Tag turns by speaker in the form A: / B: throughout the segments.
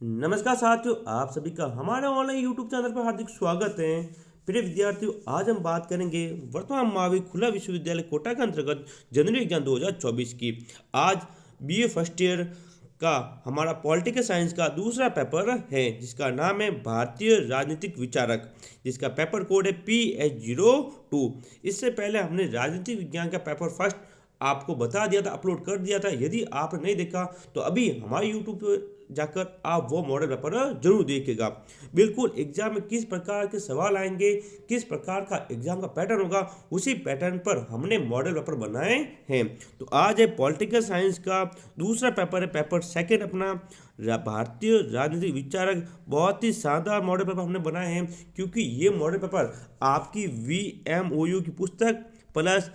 A: नमस्कार साथियों, आप सभी का हमारे ऑनलाइन यूट्यूब चैनल पर हार्दिक स्वागत है। प्रिय विद्यार्थियों, आज हम बात करेंगे वर्तमान महावीर खुला विश्वविद्यालय कोटा के अंतर्गत जनवरी एग्जाम 2024 की। आज बीए फर्स्ट ईयर का हमारा पॉलिटिकल साइंस का दूसरा पेपर है, जिसका नाम है भारतीय राजनीतिक विचारक, जिसका पेपर कोड है PH02। इससे पहले हमने राजनीतिक विज्ञान का पेपर फर्स्ट आपको बता दिया था, अपलोड कर दिया था। यदि आपने नहीं देखा तो अभी हमारे यूट्यूब पर जाकर आप वो मॉडल पेपर जरूर देखिएगा। बिल्कुल एग्जाम में किस प्रकार के सवाल आएंगे, किस प्रकार का एग्जाम का पैटर्न होगा, उसी पैटर्न पर हमने मॉडल पेपर बनाए हैं। तो आज है पॉलिटिकल साइंस का दूसरा पेपर है, पेपर सेकंड अपना भारतीय राजनीतिक विचारक। बहुत ही शानदार मॉडल पेपर हमने बनाए हैं, क्योंकि ये मॉडल पेपर आपकी VMOU की पुस्तक प्लस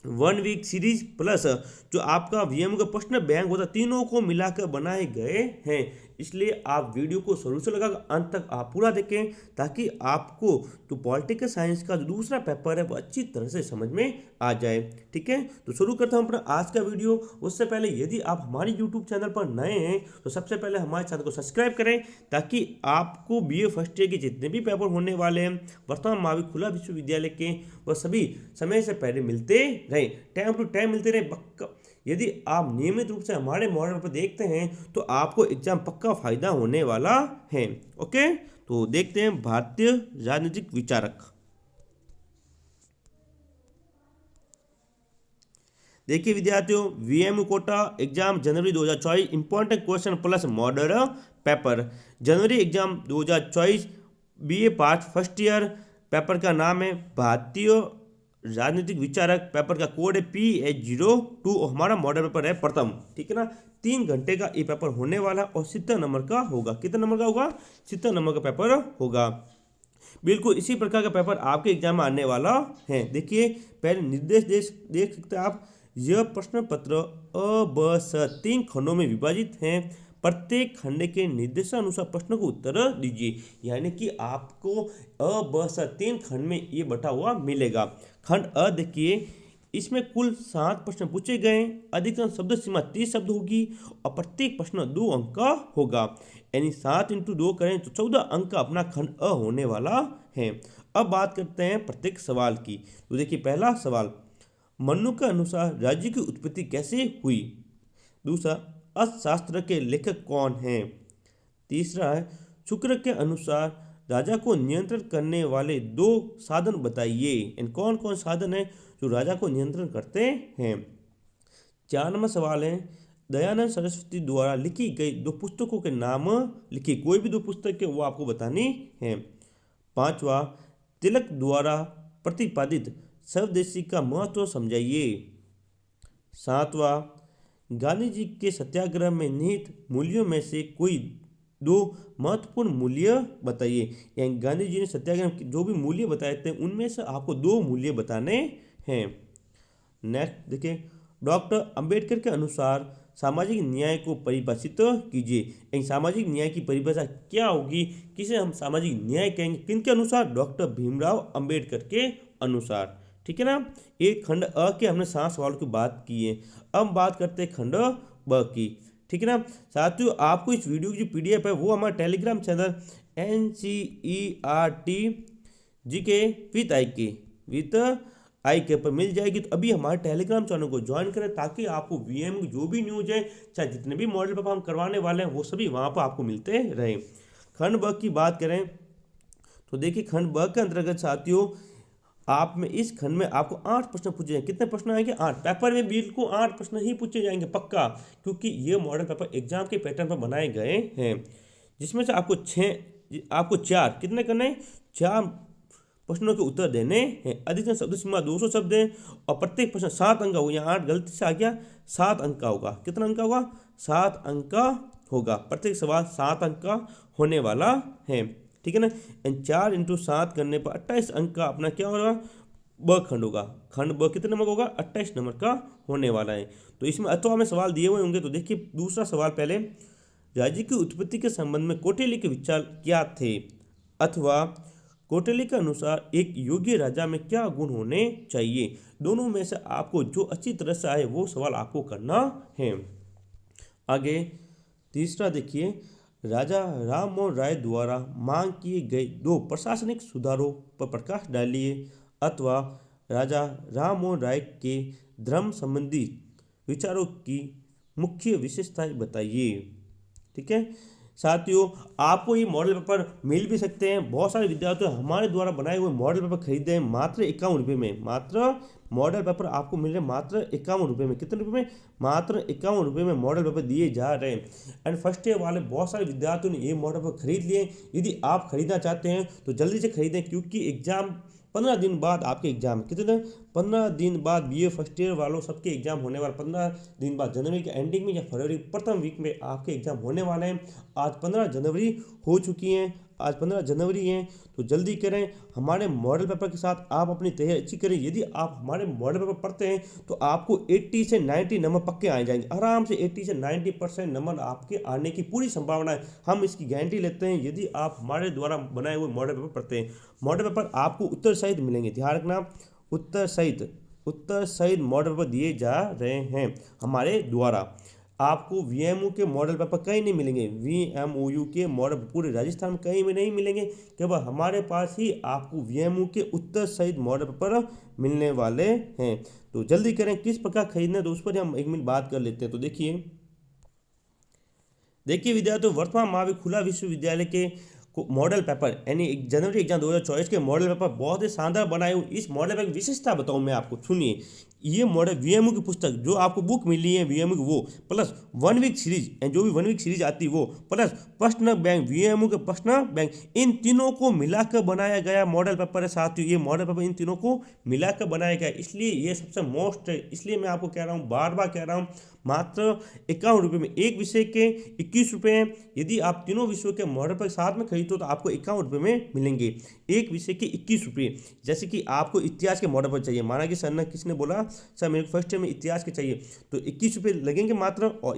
A: 1 वीक सीरीज प्लस जो आपका वीएम का प्रश्न बैंक होता, तीनों को मिलाकर बनाए गए हैं। इसलिए आप वीडियो को शुरू से लगाकर अंत तक आप पूरा देखें, ताकि आपको जो पॉलिटिकल साइंस का जो दूसरा पेपर है वो अच्छी तरह से समझ में आ जाए। ठीक है, तो शुरू करता हूं अपना आज का वीडियो। उससे पहले यदि आप हमारे यूट्यूब चैनल पर नए हैं तो सबसे पहले हमारे चैनल को सब्सक्राइब करें, ताकि आपको बीए फर्स्ट ईयर के जितने भी पेपर होने वाले हैं वर्तमान महावीर खुला विश्वविद्यालय के, वह सभी समय से पहले मिलते रहे, टाइम टू टाइम मिलते रहे। यदि आप नियमित रूप से हमारे मॉडल पर देखते हैं तो आपको एग्जाम पक्का फायदा होने वाला है। ओके, तो देखते हैं भारतीय राजनीतिक विचारक। देखिए विद्यार्थियों, वीएम कोटा एग्जाम जनवरी 2024 important question plus model paper. जनवरी exam 2024 BA part first year. Paper का नाम है भारतीय राजनीतिक विचारक। पेपर का कोड है PH02 और हमारा मॉडल पेपर है प्रथम। ठीक है ना, 3 घंटे का ये पेपर होने वाला और 70 नंबर का होगा। कितना नंबर का होगा? 70 नंबर का पेपर होगा। बिल्कुल इसी प्रकार का पेपर आपके एग्जाम में आने वाला है। देखिए पहले निर्देश देख सकते हैं आप। यह प्रश्न पत्र अ, ब, स 3 खंडों में विभाजित हैं। प्रत्येक खंड के निर्देशानुसार प्रश्न को उत्तर दीजिए। यानी कि आपको अ, ब, स 3 खंड में ये बटा हुआ मिलेगा। खंड अ देखिए, इसमें कुल 7 प्रश्न पूछे गए। अधिकतम शब्द सीमा 30 शब्द होगी और प्रत्येक प्रश्न 2 अंक का होगा। यानी 7 × 2 करें तो 14 अंक का अपना खंड अ होने वाला है। अब बात करते हैं प्रत्येक सवाल की। तो देखिए पहला सवाल, मनु के अनुसार राज्य की उत्पत्ति कैसे हुई? दूसरा, अर्थशास्त्र के लेखक कौन हैं? तीसरा है, शुक्र के अनुसार राजा को नियंत्रण करने वाले 2 साधन बताइए। इन कौन कौन साधन है जो राजा को नियंत्रण करते हैं? 4 नंबर सवाल है, दयानंद सरस्वती द्वारा लिखी गई 2 पुस्तकों के नाम लिखिए। कोई भी 2 पुस्तक वो आपको बतानी है। 5वां, तिलक द्वारा प्रतिपादित स्वदेशी का महत्व समझाइए। 7वां, गांधी जी के सत्याग्रह में निहित मूल्यों में से कोई 2 महत्वपूर्ण मूल्य बताइए। यानी गांधी जी ने सत्याग्रह के जो भी मूल्य बताए थे उनमें से आपको 2 मूल्य बताने हैं। नेक्स्ट देखिए, डॉक्टर अंबेडकर के अनुसार सामाजिक न्याय को परिभाषित कीजिए। यानी सामाजिक न्याय की परिभाषा क्या होगी, किसे हम सामाजिक न्याय कहेंगे, किनके अनुसार? डॉक्टर भीमराव अंबेडकर के अनुसार। ठीक है ना, एक खंड अ के हमने 7 सवालों की बात की है। अब बात करते हैं खंड ब की। ठीक है ना साथियों, आपको इस वीडियो की जो PDF है वो हमारा Telegram channel NCERT GK with I के पर मिल जाएगी। तो अभी हमारे टेलीग्राम चैनल को ज्वाइन करें, ताकि आपको VM जो भी न्यूज है, चाहे जितने भी मॉडल पेपर हम करवाने वाले हैं, वो सभी वहाँ पर आपको मिलते रहे। खंड ब की बात करें तो देखिए खंड ब के अंतर्गत साथियों, आप में इस खंड में आपको 8 प्रश्न पूछे जाएंगे। कितने प्रश्न आएंगे? 8। पेपर में बिल्कुल 8 प्रश्न ही पूछे जाएंगे पक्का, क्योंकि ये मॉडल पेपर एग्जाम के पैटर्न पर बनाए गए हैं। जिसमें से आपको 4 कितने करने हैं? 4 प्रश्नों के उत्तर देने हैं। अधिकतम शब्द सीमा 200 शब्द है और प्रत्येक प्रश्न 7 अंक का होगा। यहाँ 8 गलती से आ गया, 7 अंक का होगा। कितना अंक का होगा? 7 अंक का होगा। प्रत्येक सवाल 7 अंक का होने वाला है। ठीक है ना, 4 × 7 करने पर 28 अंक का अपना क्या होगा? ब खंड होगा। खंड ब कितने नंबर का होगा? 28 नंबर का होने वाला है। तो इसमें अथवा में सवाल दिए हुए होंगे। तो देखिए दूसरा सवाल पहले, राज्य की उत्पत्ति के संबंध में कौटिल्य के विचार क्या थे? अथवा कौटिल्य के अनुसार एक योग्य राजा में क्या गुण होने चाहिए? दोनों में से आपको जो अच्छी तरह से आए वो सवाल आपको करना है। आगे तीसरा देखिए, राजा राम मोहन राय द्वारा मांग किए गए 2 प्रशासनिक सुधारों पर प्रकाश डालिए, अथवा राजा राम मोहन राय के धर्म संबंधी विचारों की मुख्य विशेषताएं बताइए। ठीक है साथियों, आपको ये मॉडल पेपर मिल भी सकते हैं। बहुत सारे विद्यार्थी हमारे द्वारा बनाए हुए मॉडल पेपर खरीदे हैं मात्र 51 रुपये में। मात्र मॉडल पेपर आपको मिल रहे हैं मात्र 51 रुपये में। कितने रुपये में? मात्र 51 रुपये में मॉडल पेपर दिए जा रहे हैं। एंड फर्स्ट ईयर वाले बहुत सारे विद्यार्थियों ने ये मॉडल पेपर खरीद लिए। यदि आप खरीदना चाहते हैं तो जल्दी से खरीदें, क्योंकि एग्जाम 15 दिन बाद आपके एग्जाम कितने दिन? 15 दिन बाद बीए फर्स्ट ईयर वालों सबके एग्जाम होने वाले। 15 दिन बाद जनवरी के एंडिंग में या फरवरी प्रथम वीक में आपके एग्जाम होने वाले हैं। आज 15 जनवरी हो चुकी हैं, आज 15 जनवरी है, तो जल्दी करें। हमारे मॉडल पेपर के साथ आप अपनी तैयारी अच्छी करें। यदि आप हमारे मॉडल पेपर पढ़ते हैं तो आपको 80 से 90 नंबर पक्के आ जाएंगे। आराम से 80 से 90% नंबर आपके आने की पूरी संभावना है। हम इसकी गारंटी लेते हैं यदि आप हमारे द्वारा बनाए हुए मॉडल पेपर पढ़ते हैं। मॉडल पेपर आपको उत्तर सहित मिलेंगे, ध्यान रखना, उत्तर सहित मॉडल पेपर दिए जा रहे हैं हमारे द्वारा। आपको वीएमओ के मॉडल पेपर कहीं नहीं मिलेंगे। वीएमओयू के मॉडल पूरे राजस्थान में कहीं भी नहीं मिलेंगे, केवल हमारे पास ही आपको वीएमओ के उत्तर सहित मॉडल पेपर मिलने वाले हैं। तो जल्दी करें, किस प्रकार खरीदना है तो उस पर हम 1 मिनट बात कर लेते हैं। तो देखिए विद्यार्थियों, वर्तमान महावीर खुला विश्वविद्यालय के मॉडल पेपर यानी जनवरी एग्जाम 2024 के मॉडल पेपर बहुत ही शानदार बनाए हुए। इस मॉडल पेपर की विशेषता बताऊं मैं आपको, सुनिए। ये मॉडल वीएमओ की पुस्तक जो आपको बुक मिली है वीएमओ की, वो प्लस 1 वीक सीरीज, जो भी 1 वीक सीरीज आती है वो, प्लस प्रश्न बैंक, वीएमओ के प्रश्न बैंक, इन तीनों को मिलाकर बनाया गया मॉडल पेपर है साथियों। ये मॉडल पेपर इन तीनों को मिलाकर बनाया गया, इसलिए ये सबसे मोस्ट है। इसलिए मैं आपको कह रहा हूँ, बार बार कह रहा हूँ, मात्र 51 रुपये में। एक विषय के 21 रुपये हैं। यदि आप तीनों विषयों के मॉडल पेपर साथ में खरीदो तो आपको 51 रुपये में मिलेंगे। एक विषय के 21 रुपये। जैसे कि आपको इतिहास के मॉडल पेपर चाहिए, माना कि सर ने किसने बोला सर मेरे को फर्स्ट ईयर में इतिहास के चाहिए, तो 21 रुपये लगेंगे मात्र। और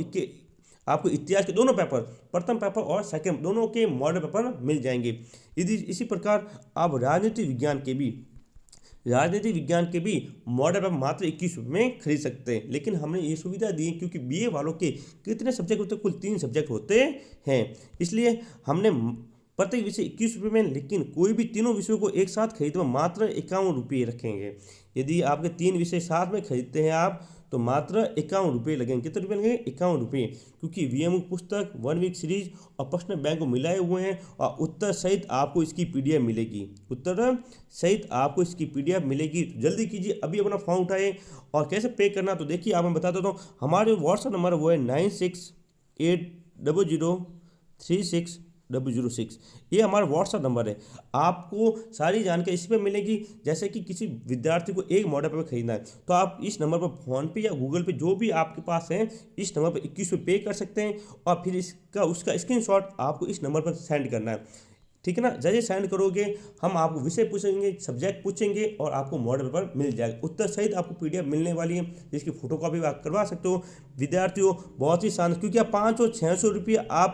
A: आपको इतिहास के दोनों पेपर, प्रथम पेपर और सेकंड, दोनों के मॉडल पेपर मिल जाएंगे। यदि इसी प्रकार आप राजनीति विज्ञान के भी मॉडल पेपर मात्र 21 रुपये में खरीद सकते हैं। लेकिन हमने ये सुविधा दी है क्योंकि बीए वालों के कितने सब्जेक्ट होते हैं? कुल 3 सब्जेक्ट होते हैं, इसलिए हमने प्रत्येक विषय 21 रुपये में, लेकिन कोई भी तीनों विषयों को एक साथ खरीदो मात्र 51 रुपये रखेंगे। यदि आपके 3 विषय साथ में खरीदते हैं आप तो मात्र 51 रुपये लगेंगे। कितने रुपये लगेंगे? 51 रुपये, क्योंकि वीएमओ पुस्तक, 1 वीक सीरीज और प्रश्न बैंक को मिलाए हुए हैं। और उत्तर सहित आपको इसकी पीडीएफ मिलेगी, तो जल्दी कीजिए, अभी अपना फॉर्म उठाइए। और कैसे पे करना तो देखिए, आप मैं बता देता हूँ। हमारे व्हाट्सएप नंबर वो है 9680036006। ये हमारा व्हाट्सएप नंबर है। आपको सारी जानकारी इसी पे मिलेगी। जैसे कि किसी विद्यार्थी को एक मॉडल पेपर खरीदना है तो आप इस नंबर पर फ़ोन पे या गूगल पे जो भी आपके पास है, इस नंबर पर 21 रुपये पे कर सकते हैं। और फिर उसका स्क्रीनशॉट आपको इस नंबर पर सेंड करना है, ठीक है ना। जैसे सेंड करोगे हम आपको विषय पूछेंगे, सब्जेक्ट पूछेंगे और आपको मॉडल पेपर मिल जाएगा। उत्तर सहित आपको पीडीएफ मिलने वाली है, जिसकी फोटो कॉपी आप करवा सकते हो। विद्यार्थियों बहुत ही शानदार, क्योंकि आप 500 और 600 रुपये आप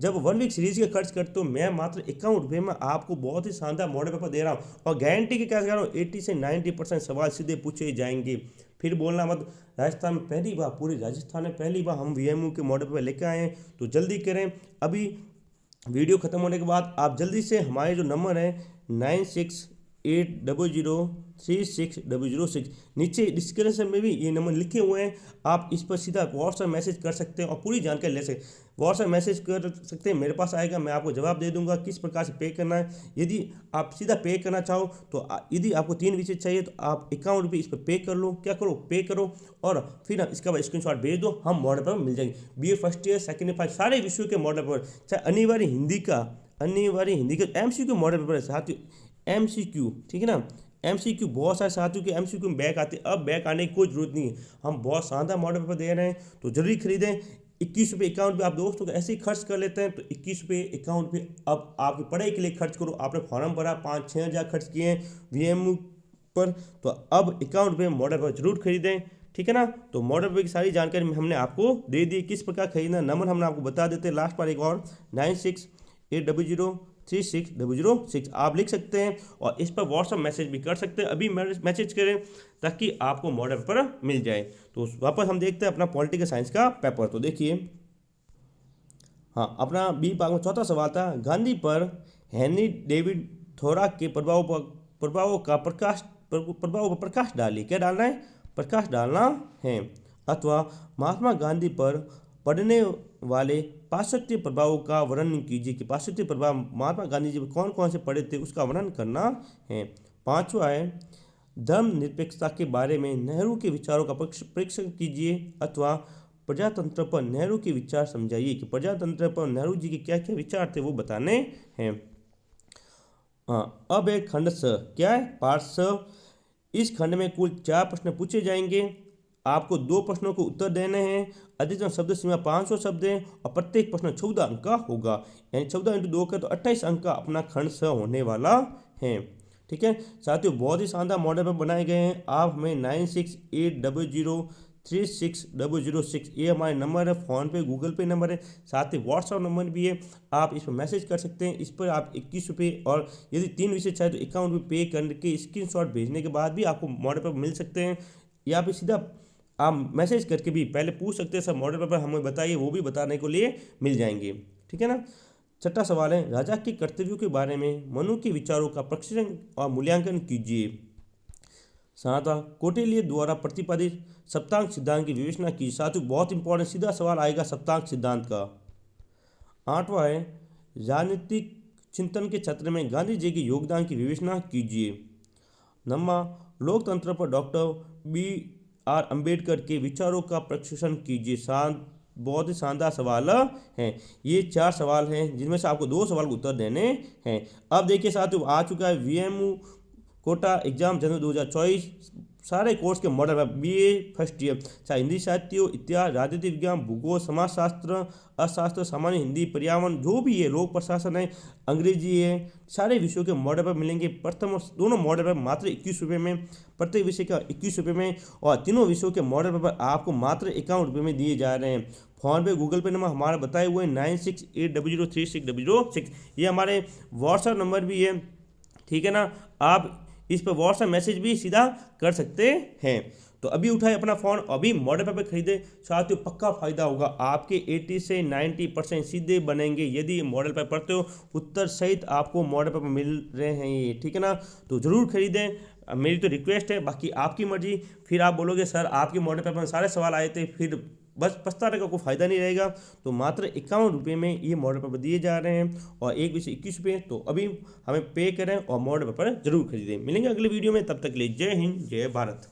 A: जब 1 वीक सीरीज के खर्च करते हो, मैं मात्र 51 रुपये में आपको बहुत ही शानदार मॉडल पेपर दे रहा हूँ। और गारंटी की क्या कह रहा हूँ, 80 से 90% सवाल सीधे पूछे जाएंगे। फिर बोलना मत, राजस्थान में पहली बार, पूरे राजस्थान में पहली बार हम वीएमओ के मॉडल पेपर लेकर आए हैं। तो जल्दी करें, अभी वीडियो खत्म होने के बाद आप जल्दी से हमारे जो नंबर है 9680036006, नीचे डिस्क्रिप्शन में भी ये नंबर लिखे हुए हैं। आप इस पर सीधा व्हाट्सएप मैसेज कर सकते हैं और पूरी जानकारी ले सकते हैं। व्हाट्सएप मैसेज कर सकते हैं, मेरे पास आएगा, मैं आपको जवाब दे दूंगा किस प्रकार से पे करना है। यदि आप सीधा पे करना चाहो तो यदि आपको 3 विषय चाहिए तो आप 51 रुपये इस पर पे कर लो। क्या करो? पे करो और फिर इसका बाद स्क्रीनशॉट भेज दो, हम मॉडल पेपर मिल जाएंगे। BA first year, second year, सारे विषयों के मॉडल पेपर, चाहे अनिवार्य हिंदी का एमसीक्यू मॉडल पेपर है साथियों। एमसीक्यू, ठीक है ना, एमसीक्यू बहुत सारे साथियों के एमसीक्यू में बैक आते हैं। अब बैक आने की कोई जरूरत नहीं है, हम बहुत शानदार मॉडल पेपर दे रहे हैं, तो जरूरी खरीदें। 21 रुपये 51 रुपये आप दोस्तों को ऐसे ही खर्च कर लेते हैं, तो 21 रुपये 51 रुपये अब आपकी पढ़ाई के लिए खर्च करो। आपने फॉर्म भरा, 5-6 हज़ार खर्च किए हैं वीएमओ पर, तो अब 51 रुपये मॉडल पेपर जरूर खरीदें, ठीक है ना। तो मॉडल पेपर की सारी जानकारी हमने आपको दे दी, किस प्रकार खरीदना। नंबर हमने आपको बता देते हैं, लास्ट पर एक और 9680036006 आप लिख सकते हैं और इस पर व्हाट्सएप मैसेज भी कर सकते हैं। अभी मैसेज करें ताकि आपको मॉडल पेपर मिल जाए। तो वापस हम देखते हैं अपना पॉलिटिकल साइंस का पेपर। तो देखिए हाँ, अपना बी भाग में चौथा सवाल था, गांधी पर हेनरी डेविड थोराक के प्रभावों पर प्रकाश डालिए। क्या डालना है? प्रकाश डालना है। अथवा महात्मा गांधी पर पड़ने वाले पाश्चात्य प्रभावों का वर्णन कीजिए कि पाश्चात्य प्रभाव महात्मा गांधी जी पर कौन कौन से पड़े थे, उसका वर्णन करना है। पांचवा है, धर्मनिरपेक्षता के बारे में नेहरू के विचारों का परीक्षण कीजिए अथवा प्रजातंत्र पर नेहरू के विचार समझाइए कि प्रजातंत्र पर नेहरू जी के क्या क्या विचार थे वो बताने हैं। हाँ, अब एक खंड स, क्या है? पार्ट स। इस खंड में कुल 4 प्रश्न पूछे जाएंगे। आपको 2 प्रश्नों को उत्तर देने हैं। अधिकतम शब्द सीमा 500 शब्द है और प्रत्येक प्रश्न 14 अंक का होगा, यानी 14 इंटू 2 का तो 28 अंक का अपना खंड स होने वाला है। ठीक है साथियों, बहुत ही शानदार मॉडल पर बनाए गए हैं। आप हमें 9680036006 ये हमारे नंबर है, फ़ोन पे गूगल पे नंबर है, साथ ही व्हाट्सअप नंबर भी है। आप इस पर मैसेज कर सकते हैं। इस पर आप 21 रुपये और यदि 3 विषय चाहे तो 51 रुपये पे करके स्क्रीनशॉट भेजने के बाद भी आपको मॉडल पेपर मिल सकते हैं, या फिर सीधा आप मैसेज करके भी पहले पूछ सकते हैं सर मॉडल पेपर हमें बताइए, वो भी बताने के लिए मिल जाएंगे। ठीक है ना। छठा सवाल है, राजा के कर्तव्यों के बारे में मनु के विचारों का परीक्षण और मूल्यांकन कीजिए। सातवां, कौटिल्य द्वारा प्रतिपादित सप्तांक सिद्धांत की विवेचना की। साथियों बहुत इंपॉर्टेंट सीधा सवाल आएगा सप्तांक सिद्धांत का। आठवां है, राजनीतिक चिंतन के क्षेत्र में गांधी जी के योगदान की विवेचना कीजिए। नौवां, लोकतंत्र पर डॉक्टर BR अम्बेडकर के विचारों का प्रक्षेपण कीजिए। बहुत ही शानदार सवाल हैं। ये 4 सवाल हैं जिनमें से आपको 2 सवाल को उत्तर देने हैं। अब देखिए साथियों, आ चुका है VMU कोटा एग्जाम जनवरी 2024। सारे कोर्स के model paper BA first year, चाहे हिंदी साहित्य, इतिहास, राजनीति विज्ञान, भूगोल, समाजशास्त्र, अर्थशास्त्र, सामान्य हिंदी, पर्यावरण, जो भी है, लोक प्रशासन है, अंग्रेजी है, सारे विषयों के मॉडल पेपर मिलेंगे। प्रथम और दोनों मॉडल पेपर मात्र 21 रुपये में, प्रत्येक विषय का 21 रुपये में, और तीनों विषयों के मॉडल पेपर आपको मात्र 51 रुपये में दिए जा रहे हैं। फ़ोन पे गूगल पे नंबर हमारा बताए हुए 9680036006, ये हमारे व्हाट्सएप नंबर भी है। ठीक है ना। आप इस पर व्हाट्सएप मैसेज भी सीधा कर सकते हैं। तो अभी उठाए अपना फ़ोन, अभी मॉडल पेपर खरीदे। साथियों पक्का फ़ायदा होगा, आपके 80 से 90% सीधे बनेंगे यदि मॉडल पेपर पढ़ते हो। उत्तर सहित आपको मॉडल पेपर मिल रहे हैं ये। ठीक है ना। तो ज़रूर खरीदें, मेरी तो रिक्वेस्ट है, बाकी आपकी मर्जी। फिर आप बोलोगे सर आपके मॉडल पेपर में सारे सवाल आए थे, फिर बस पछताने का कोई फ़ायदा नहीं रहेगा। तो मात्र 51 रुपये में ये मॉडल पेपर दिए जा रहे हैं और एक विषय 21 रुपये। तो अभी हमें पे करें और मॉडल पेपर जरूर खरीदें। मिलेंगे अगले वीडियो में, तब तक के लिए जय हिंद जय भारत।